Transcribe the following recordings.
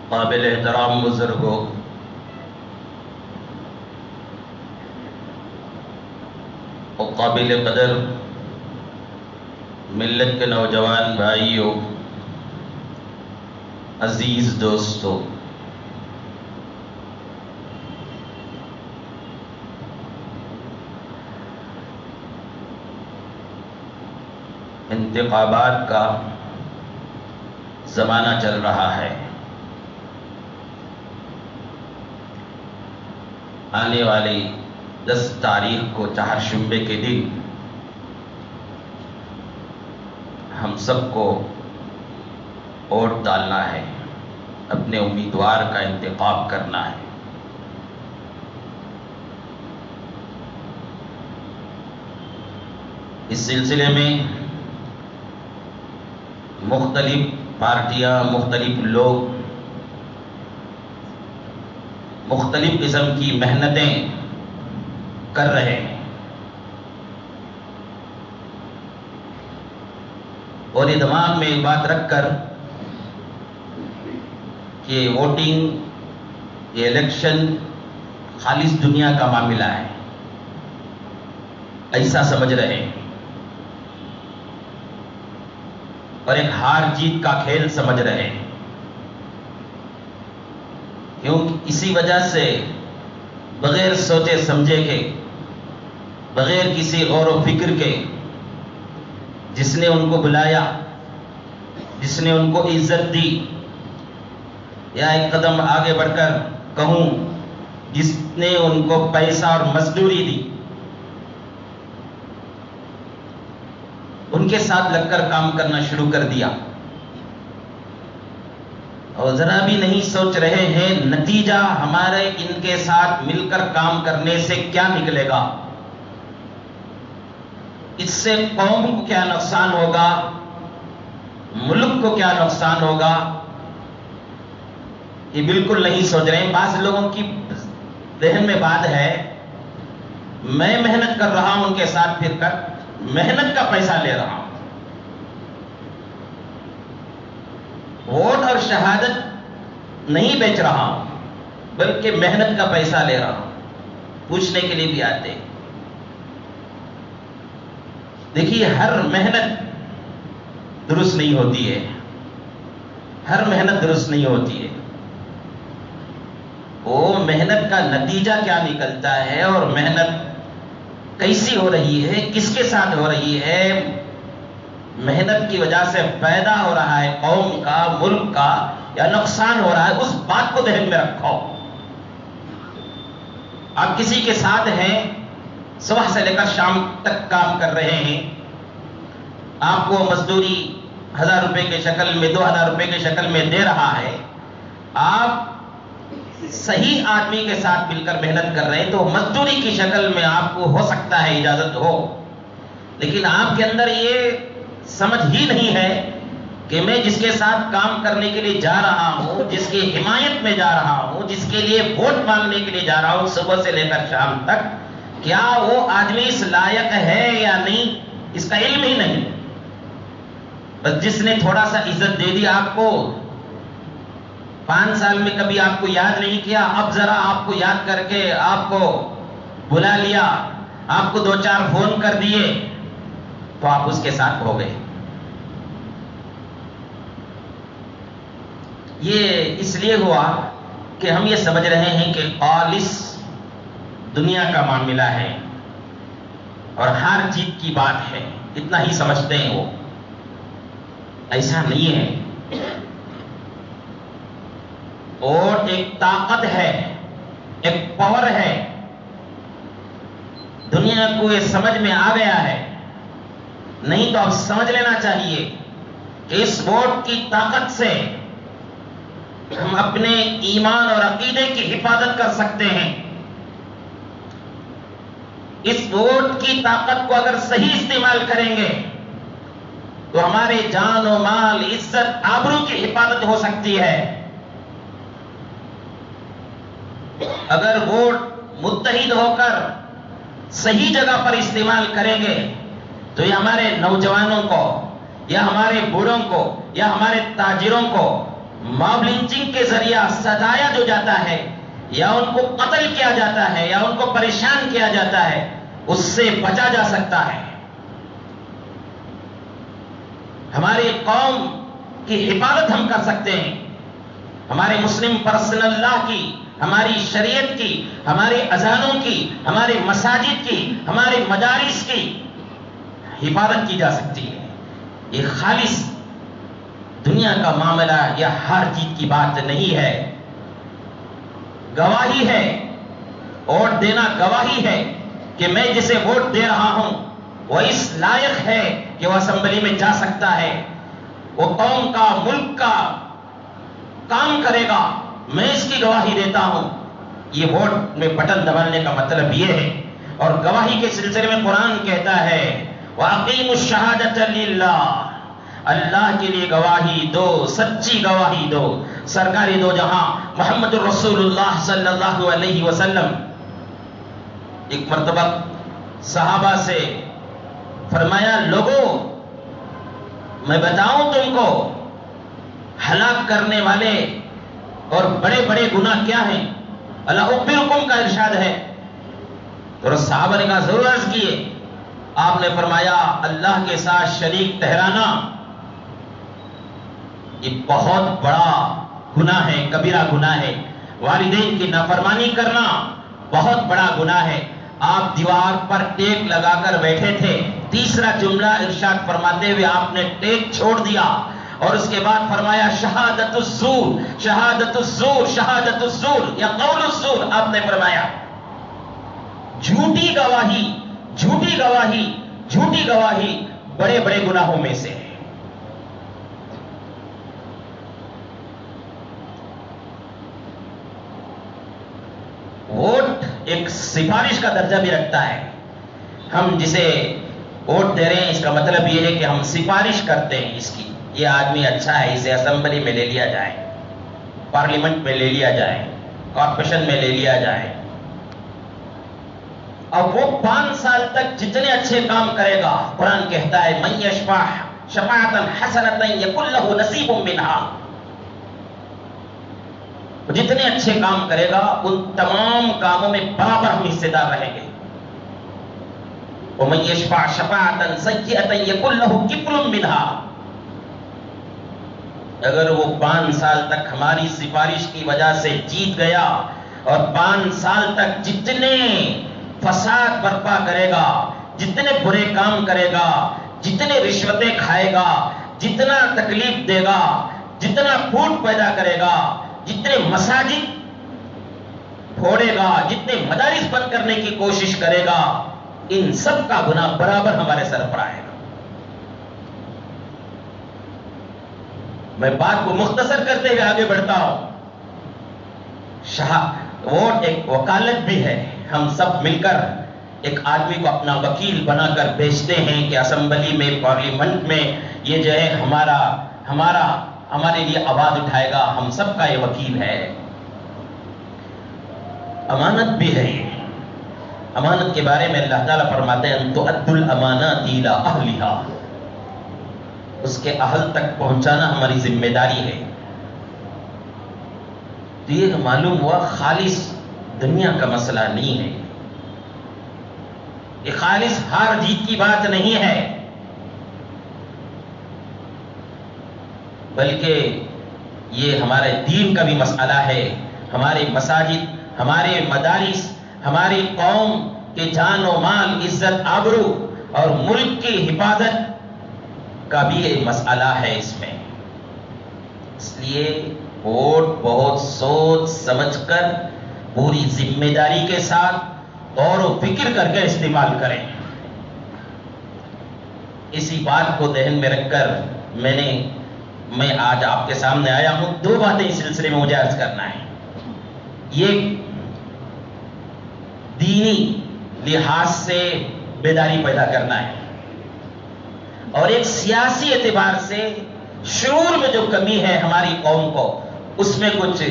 قابل احترام بزرگوں، اور قابل قدر ملت کے نوجوان بھائیوں، عزیز دوستوں، انتخابات کا زمانہ چل رہا ہے۔ آنے والی 10 تاریخ کو چہارشنبے کے دن ہم سب کو ووٹ ڈالنا ہے، اپنے امیدوار کا انتخاب کرنا ہے۔ اس سلسلے میں مختلف پارٹیاں، مختلف لوگ مختلف قسم کی محنتیں کر رہے ہیں، اور یہ دماغ میں ایک بات رکھ کر کہ ووٹنگ، یہ الیکشن خالص دنیا کا معاملہ ہے، ایسا سمجھ رہے ہیں، اور ایک ہار جیت کا کھیل سمجھ رہے ہیں، کیونکہ اسی وجہ سے بغیر سوچے سمجھے کے، بغیر کسی غور و فکر کے، جس نے ان کو بلایا، جس نے ان کو عزت دی، یا ایک قدم آگے بڑھ کر کہوں جس نے ان کو پیسہ اور مزدوری دی، ان کے ساتھ لگ کر کام کرنا شروع کر دیا، اور ذرا بھی نہیں سوچ رہے ہیں نتیجہ ہمارے ان کے ساتھ مل کر کام کرنے سے کیا نکلے گا، اس سے قوم کو کیا نقصان ہوگا، ملک کو کیا نقصان ہوگا، یہ بالکل نہیں سوچ رہے ہیں۔ بعض لوگوں کی ذہن میں بات ہے، میں محنت کر رہا ہوں ان کے ساتھ پھر کر، محنت کا پیسہ لے رہا ہوں، ووٹ اور شہادت نہیں بیچ رہا ہوں، بلکہ محنت کا پیسہ لے رہا ہوں۔ پوچھنے کے لیے بھی آتے، دیکھیے ہر محنت درست نہیں ہوتی ہے، ہر محنت درست نہیں ہوتی ہے، وہ محنت کا نتیجہ کیا نکلتا ہے، اور محنت کیسی ہو رہی ہے، کس کے ساتھ ہو رہی ہے، محنت کی وجہ سے فائدہ ہو رہا ہے قوم کا، ملک کا، یا نقصان ہو رہا ہے، اس بات کو ذہن میں رکھو۔ آپ کسی کے ساتھ ہیں، صبح سے لے کر شام تک کام کر رہے ہیں، آپ کو مزدوری 1000 روپے کی شکل میں، 2000 روپے کی شکل میں دے رہا ہے، آپ صحیح آدمی کے ساتھ مل کر محنت کر رہے ہیں، تو مزدوری کی شکل میں آپ کو ہو سکتا ہے اجازت ہو، لیکن آپ کے اندر یہ سمجھ ہی نہیں ہے کہ میں جس کے ساتھ کام کرنے کے لیے جا رہا ہوں، جس کی حمایت میں جا رہا ہوں، جس کے لیے ووٹ مانگنے کے لیے جا رہا ہوں صبح سے لے کر شام تک، کیا وہ آدمی اس لائق ہے یا نہیں، اس کا علم ہی نہیں۔ بس جس نے تھوڑا سا عزت دے دی آپ کو، 5 سال میں کبھی آپ کو یاد نہیں کیا، اب ذرا آپ کو یاد کر کے آپ کو بلا لیا، آپ کو 2-4 فون کر دیے، تو آپ اس کے ساتھ ہو گئے۔ یہ اس لیے ہوا کہ ہم یہ سمجھ رہے ہیں کہ خالص دنیا کا معاملہ ہے اور ہار جیت کی بات ہے، اتنا ہی سمجھتے ہیں وہ، ایسا نہیں ہے۔ اور ایک طاقت ہے، ایک پاور ہے، دنیا کو یہ سمجھ میں آ گیا ہے، نہیں تو اب سمجھ لینا چاہیے کہ اس ووٹ کی طاقت سے ہم اپنے ایمان اور عقیدے کی حفاظت کر سکتے ہیں۔ اس ووٹ کی طاقت کو اگر صحیح استعمال کریں گے تو ہمارے جان و مال، عزت، آبرو کی حفاظت ہو سکتی ہے۔ اگر ووٹ متحد ہو کر صحیح جگہ پر استعمال کریں گے تو یہ ہمارے نوجوانوں کو، یا ہمارے بوڑھوں کو یا ہمارے تاجروں کو ماب لنچنگ کے ذریعہ ستایا جو جاتا ہے یا ان کو قتل کیا جاتا ہے یا ان کو پریشان کیا جاتا ہے، اس سے بچا جا سکتا ہے۔ ہماری قوم کی حفاظت ہم کر سکتے ہیں، ہمارے مسلم پرسنل لا کی، ہماری شریعت کی، ہمارے اذانوں کی، ہمارے مساجد کی، ہمارے مدارس کی حفاظت کی جا سکتی ہے۔ یہ خالص دنیا کا معاملہ یا ہر چیز کی بات نہیں ہے، گواہی ہے، ووٹ دینا گواہی ہے کہ میں جسے ووٹ دے رہا ہوں وہ اس لائق ہے کہ وہ اسمبلی میں جا سکتا ہے، وہ قوم کا ملک کا کام کرے گا، میں اس کی گواہی دیتا ہوں۔ یہ ووٹ میں بٹن دبانے کا مطلب یہ ہے۔ اور گواہی کے سلسلے میں قرآن کہتا ہے وَأَقِيمُوا الشَّهَادَةَ لِلَّهِ، اللہ کے لیے گواہی دو، سچی گواہی دو۔ سرکاری دو جہاں محمد رسول اللہ صلی اللہ علیہ وسلم ایک مرتبہ صحابہ سے فرمایا، لوگوں میں بتاؤں تم کو ہلاک کرنے والے اور بڑے بڑے گناہ کیا ہیں؟ اللہ اخبرکم کا ارشاد ہے۔ تو صحابہ نے کہا ضرور عرض کیے۔ آپ نے فرمایا اللہ کے ساتھ شریک ٹھہرانا یہ بہت بڑا گناہ ہے، کبیرہ گناہ ہے۔ والدین کی نافرمانی کرنا بہت بڑا گناہ ہے۔ آپ دیوار پر ٹیک لگا کر بیٹھے تھے، تیسرا جملہ ارشاد فرماتے ہوئے آپ نے ٹیک چھوڑ دیا اور اس کے بعد فرمایا شہادت الزور، شہادت الزور، شہادت الزور یا قول الزور۔ آپ نے فرمایا جھوٹی گواہی، جھوٹی گواہی، جھوٹی گواہی بڑے بڑے گناہوں میں سے ہے۔ ووٹ ایک سفارش کا درجہ بھی رکھتا ہے۔ ہم جسے ووٹ دے رہے ہیں اس کا مطلب یہ ہے کہ ہم سفارش کرتے ہیں اس کی، یہ آدمی اچھا ہے، اسے اسمبلی میں لے لیا جائے، پارلیمنٹ میں لے لیا جائے، کارپوریشن میں لے لیا جائے۔ اب وہ 5 سال تک جتنے اچھے کام کرے گا، قرآن کہتا ہے من یشفع شفاعۃ حسنۃ یکن لہ نصیب منہا، جتنے اچھے کام کرے گا ان تمام کاموں میں برابر ہم حصے دار رہیں گے۔ ومن یشفع شفاعۃ سیئۃ یکن لہ کفل منہا، اگر وہ 5 سال تک ہماری سفارش کی وجہ سے جیت گیا اور 5 سال تک جتنے فساد برپا کرے گا، جتنے برے کام کرے گا، جتنے رشوتیں کھائے گا، جتنا تکلیف دے گا، جتنا پھوٹ پیدا کرے گا، جتنے مساجد پھوڑے گا، جتنے مدارس بند کرنے کی کوشش کرے گا، ان سب کا گناہ برابر ہمارے سر پر آئے گا۔ میں بات کو مختصر کرتے ہوئے آگے بڑھتا ہوں۔ ووٹ ایک وکالت بھی ہے، ہم سب مل کر ایک آدمی کو اپنا وکیل بنا کر بھیجتے ہیں کہ اسمبلی میں، پارلیمنٹ میں یہ جو ہے ہمارے لیے آواز اٹھائے گا، ہم سب کا یہ وکیل ہے۔ امانت بھی ہے یہ۔ امانت کے بارے میں اللہ تعالیٰ فرماتے ہیں ان تؤدوا الامانات الی اہلھا، اس کے اہل تک پہنچانا ہماری ذمہ داری ہے۔ تو یہ معلوم ہوا خالص دنیا کا مسئلہ نہیں ہے، یہ خالص ہار جیت کی بات نہیں ہے، بلکہ یہ ہمارے دین کا بھی مسئلہ ہے۔ ہمارے مساجد، ہمارے مدارس، ہماری قوم کے جان و مال، عزت آبرو اور ملک کی حفاظت کا بھی ایک مسئلہ ہے اس میں۔ اس لیے ووٹ بہت سوچ سمجھ کر، پوری ذمہ داری کے ساتھ، غور و فکر کر کے استعمال کریں۔ اسی بات کو ذہن میں رکھ کر میں آج آپ کے سامنے آیا ہوں۔ 2 باتیں اس سلسلے میں مجھے عرض کرنا ہے۔ یہ دینی لحاظ سے بیداری پیدا کرنا ہے، اور ایک سیاسی اعتبار سے شعور میں جو کمی ہے ہماری قوم کو، اس میں کچھ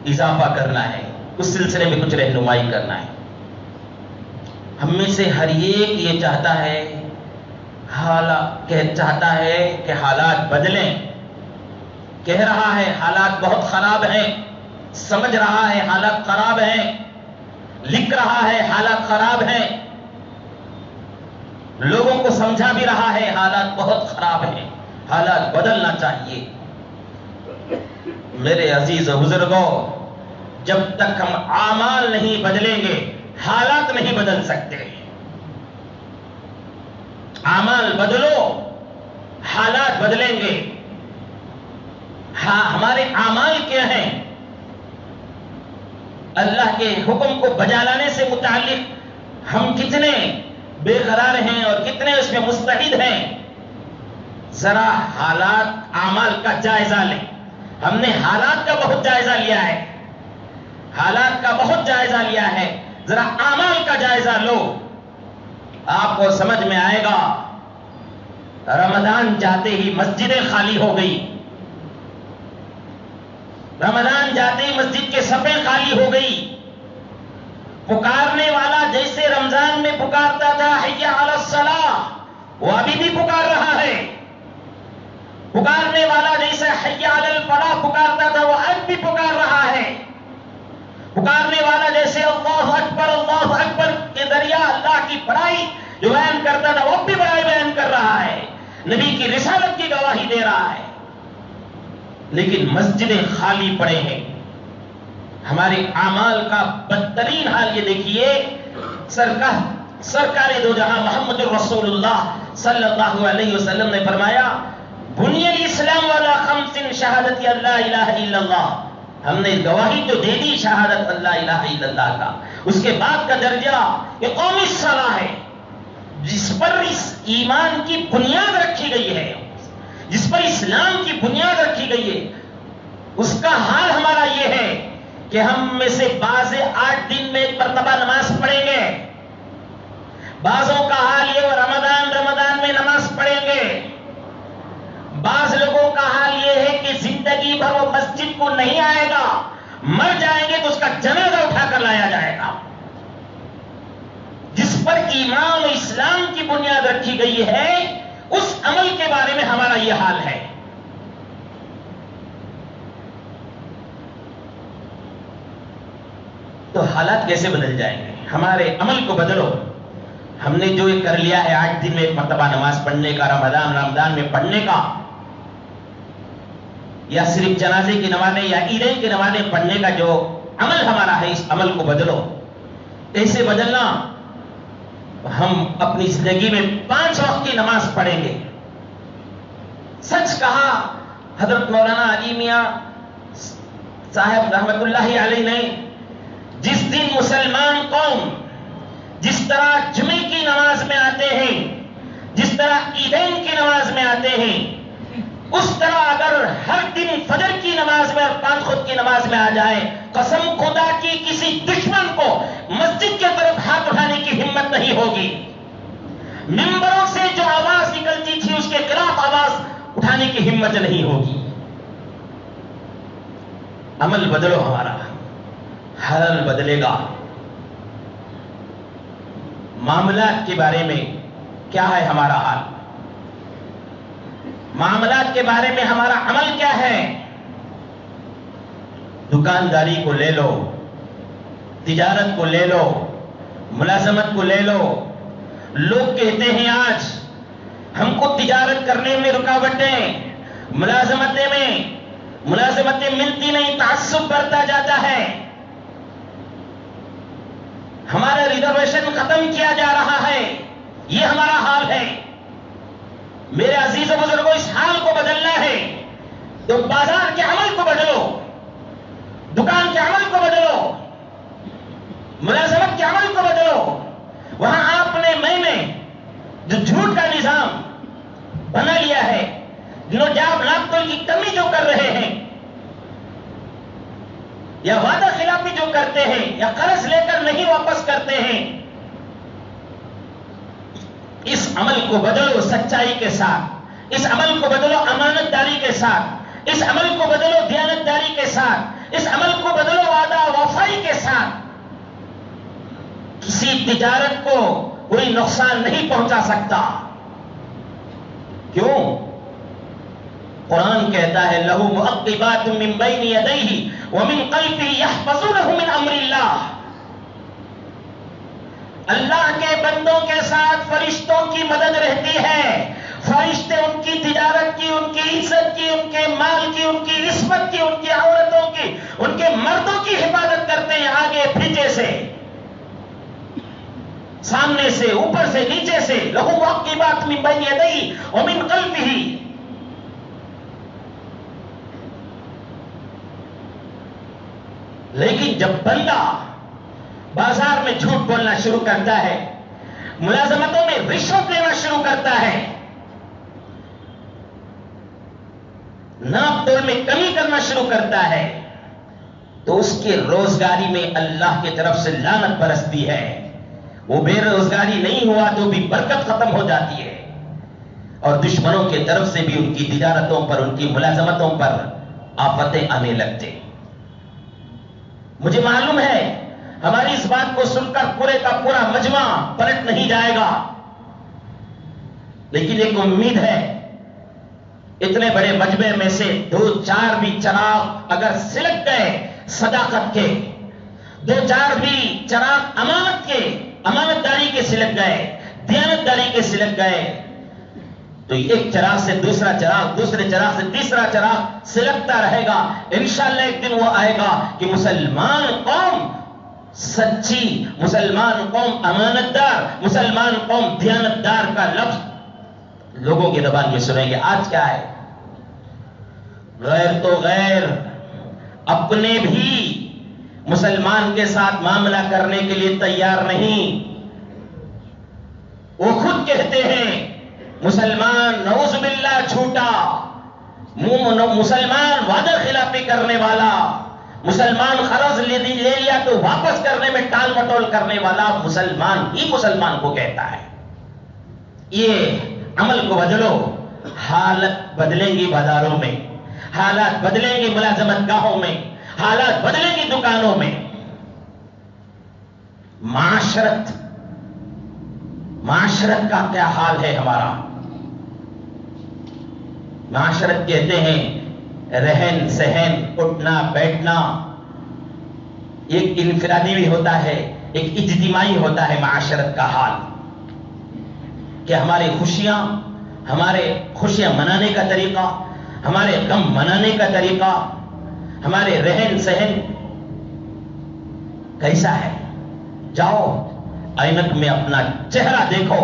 اضافہ کرنا ہے، اس سلسلے میں کچھ رہنمائی کرنا ہے۔ ہم میں سے ہر ایک یہ چاہتا ہے چاہتا ہے کہ حالات بدلیں، کہہ رہا ہے حالات بہت خراب ہیں، سمجھ رہا ہے حالات خراب ہیں، لکھ رہا ہے حالات خراب ہیں، لوگوں کو سمجھا بھی رہا ہے حالات بہت خراب ہیں، حالات بدلنا چاہیے۔ میرے عزیز و بزرگوں، جب تک ہم اعمال نہیں بدلیں گے حالات نہیں بدل سکتے۔ اعمال بدلو، حالات بدلیں گے۔ ہمارے اعمال کیا ہیں؟ اللہ کے حکم کو بجا لانے سے متعلق ہم کتنے بے قرار ہیں اور کتنے اس میں مستعد ہیں؟ ذرا حالات اعمال کا جائزہ لیں۔ ہم نے حالات کا بہت جائزہ لیا ہے، حالات کا بہت جائزہ لیا ہے، ذرا اعمال کا جائزہ لو، آپ کو سمجھ میں آئے گا۔ رمضان جاتے ہی مسجدیں خالی ہو گئی، رمضان جاتے ہی مسجد کے صفیں خالی ہو گئی۔ پکارنے والا جیسے رمضان میں پکارتا تھا حی علی الصلاۃ، وہ ابھی بھی پکار رہا ہے۔ پکارنے والا جیسے حی علی الفلاح پکارتا تھا، وہ اب بھی پکار رہا ہے۔ پکارنے والا جیسے اللہ اکبر کے ذریعہ اللہ کی بڑائی جو بیان کرتا تھا، وہ بھی بڑائی بیان کر رہا ہے، نبی کی رسالت کی گواہی دے رہا ہے، لیکن مسجدیں خالی پڑے ہیں۔ ہمارے اعمال کا بدترین حال یہ دیکھیے، سرکار دو جہاں محمد رسول اللہ صلی اللہ علیہ وسلم نے فرمایا، بنی الاسلام علی خمس شہادت اللہ الہ الا اللہ۔ ہم نے گواہی تو دے دی شہادت اللہ الہ الا اللہ کا، اس کے بعد کا درجہ اقام الصلاۃ ہے، جس پر اس ایمان کی بنیاد رکھی گئی ہے، جس پر اسلام کی بنیاد رکھی گئی ہے۔ اس کا حال ہمارا یہ ہے کہ ہم میں سے بعض 8 دن میں ایک مرتبہ نماز پڑھیں گے، بعضوں کا حال یہ رمضان میں نماز پڑھیں گے، بعض لوگوں کا حال یہ ہے کہ زندگی بھر وہ مسجد کو نہیں آئے گا، مر جائیں گے تو اس کا جنازہ اٹھا کر لایا جائے گا۔ جس پر ایمان و اسلام کی بنیاد رکھی گئی ہے، اس عمل کے بارے میں ہمارا یہ حال ہے۔ تو حالات کیسے بدل جائیں گے؟ ہمارے عمل کو بدلو۔ ہم نے جو کر لیا ہے 8 دن میں ایک مرتبہ نماز پڑھنے کا، رمضان میں پڑھنے کا، یا صرف جنازے کی نمازیں یا عیدین کی نمازیں پڑھنے کا جو عمل ہمارا ہے، اس عمل کو بدلو۔ کیسے بدلنا؟ ہم اپنی زندگی میں 5 وقت کی نماز پڑھیں گے۔ سچ کہا حضرت مولانا علی میاں صاحب رحمت اللہ علیہ نے، جس دن مسلمان قوم جس طرح جمعے کی نماز میں آتے ہیں، جس طرح عیدین کی نماز میں آتے ہیں، اس طرح اگر ہر دن فجر کی نماز میں اور 5 وقت کی نماز میں آ جائے، قسم خدا کی کسی دشمن کو مسجد کی طرف ہاتھ اٹھانے کی ہمت نہیں ہوگی۔ ممبروں سے جو آواز نکلتی تھی اس کے خلاف آواز اٹھانے کی ہمت نہیں ہوگی۔ عمل بدلو، ہمارا حال بدلے گا۔ معاملات کے بارے میں کیا ہے ہمارا حال؟ معاملات کے بارے میں ہمارا عمل کیا ہے؟ دکانداری کو لے لو، تجارت کو لے لو، ملازمت کو لے لو۔ لوگ کہتے ہیں آج ہم کو تجارت کرنے میں رکاوٹیں، ملازمتیں ملتی نہیں، تعصب بڑھتا جاتا ہے، ہمارا ریزرویشن ختم کیا جا رہا ہے، یہ ہمارا حال ہے۔ میرے عزیز و بزرگوں، اس حال کو بدلنا ہے تو بازار کے عمل کو بدلو، دکان کے عمل کو بدلو، ملازمت کے عمل کو بدلو۔ وہاں آپ نے میں جو جھوٹ کا نظام بنا لیا ہے، جنہوں جاب لاپتوں کی کمی جو کر رہے ہیں، یا وعدہ خلافی جو کرتے ہیں، یا قرض لے کر نہیں واپس کرتے ہیں، اس عمل کو بدلو سچائی کے ساتھ، اس عمل کو بدلو امانت داری کے ساتھ، اس عمل کو بدلو دیانت داری کے ساتھ، اس عمل کو بدلو وعدہ وفائی کے ساتھ۔ کسی تجارت کو کوئی نقصان نہیں پہنچا سکتا، کیوں؟ قرآن کہتا ہے لہو معقبات من بین یدیہ ومن خلفہ یحفظونہ من امر اللہ. اللہ کے بندوں کے ساتھ فرشتوں کی مدد رہتی ہے. فرشتے ان کی تجارت کی، ان کی عزت کی، ان کے مال کی، ان کی عصمت کی، ان کی عورتوں کی، ان کے مردوں کی حفاظت کرتے ہیں، آگے پیچھے سے، سامنے سے، اوپر سے، نیچے سے. لہو معقبات من بین یدیہ ومن خلفہ. لیکن جب بندہ بازار میں جھوٹ بولنا شروع کرتا ہے، ملازمتوں میں رشوت لینا شروع کرتا ہے، ناپ تول میں کمی کرنا شروع کرتا ہے، تو اس کے روزگاری میں اللہ کی طرف سے لعنت برستی ہے. وہ بے روزگاری نہیں ہوا تو بھی برکت ختم ہو جاتی ہے، اور دشمنوں کی طرف سے بھی ان کی تجارتوں پر، ان کی ملازمتوں پر آفتیں آنے لگتے. مجھے معلوم ہے ہماری اس بات کو سن کر پورے کا پورا مجمع پلٹ نہیں جائے گا، لیکن ایک امید ہے اتنے بڑے مجمع میں سے 2-4 بھی چراغ اگر سلک گئے صداقت کے، 2-4 بھی چراغ امانت کے، امانت داری کے سلک گئے، دیانت داری کے سلک گئے، تو ایک چراغ سے دوسرا چراغ، دوسرے چراغ سے تیسرا چراغ سلگتا رہے گا. انشاءاللہ ایک دن وہ آئے گا کہ مسلمان قوم سچی، مسلمان قوم امانت دار، مسلمان قوم دیانت دار کا لفظ لوگوں کی زبان میں سنیں گے. آج کیا ہے؟ غیر تو غیر، اپنے بھی مسلمان کے ساتھ معاملہ کرنے کے لیے تیار نہیں. وہ خود کہتے ہیں مسلمان نعوذ باللہ جھوٹا، مسلمان وعدہ خلافی کرنے والا، مسلمان قرض لے لیا تو واپس کرنے میں ٹال مٹول کرنے والا مسلمان ہی مسلمان کو کہتا ہے. یہ عمل کو بدلو، حالت بدلیں گی بازاروں میں، حالات بدلیں گی ملازمت گاہوں میں، حالات بدلیں گی دکانوں میں. معاشرت کا کیا حال ہے ہمارا؟ معاشرت کہتے ہیں رہن سہن، اٹھنا بیٹھنا. ایک انفرادی بھی ہوتا ہے، ایک اجتماعی ہوتا ہے معاشرت کا حال. کہ ہماری ہمارے خوشیاں منانے کا طریقہ، ہمارے غم منانے کا طریقہ، ہمارے رہن سہن کیسا ہے؟ جاؤ آئینک میں اپنا چہرہ دیکھو،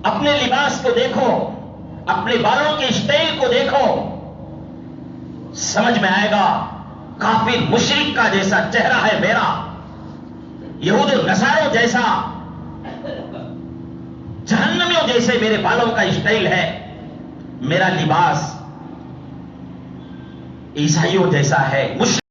اپنے لباس کو دیکھو، اپنے بالوں کے اسٹائل کو دیکھو، سمجھ میں آئے گا کافر مشرک کا جیسا چہرہ ہے میرا، یہود و نصاروں جیسا، جہنمیوں جیسے میرے بالوں کا اسٹائل ہے، میرا لباس عیسائیوں جیسا ہے.